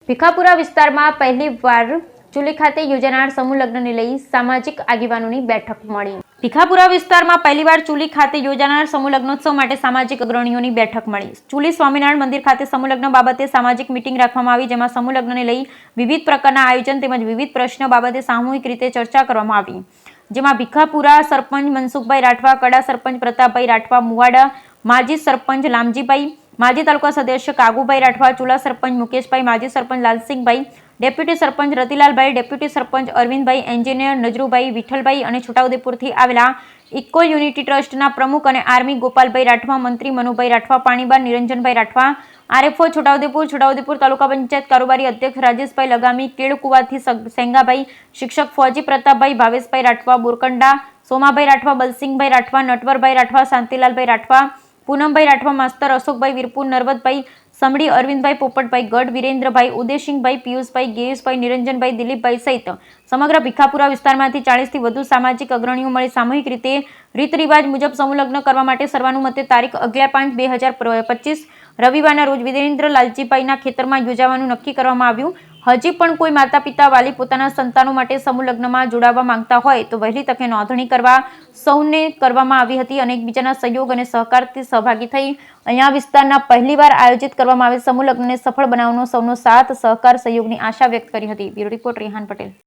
ભીખાપુરા વિસ્તારમાં પહેલીવાર ચુલી ખાતે યોજાનાર સમૂહ લગ્નને લઈ સામાજિક આગેવાનોની બેઠક મળી। ભીખાપુરા વિસ્તારમાં પહેલીવાર ચુલી ખાતે યોજાનાર સમૂહ લગ્નોત્સવ માટે સામાજિક અગ્રણીઓની બેઠક મળી। ચુલી સ્વામિનારાયણ મંદિર ખાતે સમૂહ લગ્ન બાબતે સામાજિક મીટિંગ રાખવામાં આવી, જેમાં સમૂહ લગ્નને લઈ વિવિધ પ્રકારના આયોજન તેમજ વિવિધ પ્રશ્નો બાબતે સામૂહિક રીતે ચર્ચા કરવામાં આવી, જેમાં ભીખાપુરા સરપંચ મનસુખભાઈ રાઠવા, કડા સરપંચ પ્રતાપભાઈ રાઠવા, મુવાડા માજી સરપંચ લામજીભાઈ, માજી તાલુકા સદસ્ય કાગુભાઈ રાઠવા, ચુલા સરપંચ મુકેશભાઈ, માજી સરપંચ લાલસિંહભાઈ, ડેપ્યુટી સરપંચ રતિલાલભાઈ, ડેપ્યુટી સરપંચ અરવિંદભાઈ, એન્જિનિયર નજરુભાઈ, વિઠ્ઠલભાઈ અને છોટાઉદેપુરથી આવેલા ઇકો યુનિટી ટ્રસ્ટના પ્રમુખ અને આર્મી ગોપાલભાઈ રાઠવા, મંત્રી મનુભાઈ રાઠવા, પાણીબાર નિરંજનભાઈ રાઠવા, આરએફઓ છોટાઉદેપુર તાલુકા પંચાયત કારોબારી અધ્યક્ષ રાજેશભાઈ લગામી, કેળકુવાથી સેંગાભાઈ, શિક્ષક ફौजी પ્રતાપભાઈ, ભાવેશભાઈ રાઠવા, બોરકંડા સોમાભાઈ રાઠવા, બલસિંહભાઈ રાઠવા, નટવરભાઈ રાઠવા, શાંતિલાલભાઈ રાઠવા, પૂનમભાઈ રાઠવા, માસ્તર અશોકભાઈ, વીરપુર નરવદભાઈ, સમડી અરવિંદભાઈ, પોપટભાઈ ગઢ, વિરેન્દ્રભાઈ, ઉદયસિંહભાઈ, પિયુષભાઈ, ગિરીશભાઈ, નિરંજનભાઈ, દિલીપભાઈ સહિત સમગ્ર ભીખાપુરા વિસ્તારમાંથી 40થી વધુ સામાજિક અગ્રણીઓ મળી સામૂહિક રીતે રીત રિવાજ મુજબ સમૂહ લગ્ન કરવા માટે સર્વાનુમતે તારીખ 11/5/2025 રવિવારના રોજ વિરેન્દ્ર લાલજીભાઈના ખેતરમાં યોજવાનું નક્કી કરવામાં આવ્યું। હજી પણ કોઈ માતા પિતા વાલી પોતાના સંતાનો માટે સમૂહ લગ્નમાં જોડાવા માંગતા હોય તો વહેલી તકે નોંધણી કરવા સૌને કરવામાં આવી હતી અને એકબીજાના સહયોગ અને સહકારથી સહભાગી થઈ અહીંયા વિસ્તારના પહેલીવાર આયોજિત કરવામાં આવેલ સમૂહ લગ્નને સફળ બનાવવાનો સૌનો સાથ સહકાર સહયોગની આશા વ્યક્ત કરી હતી। Bureau report Rehan Patel.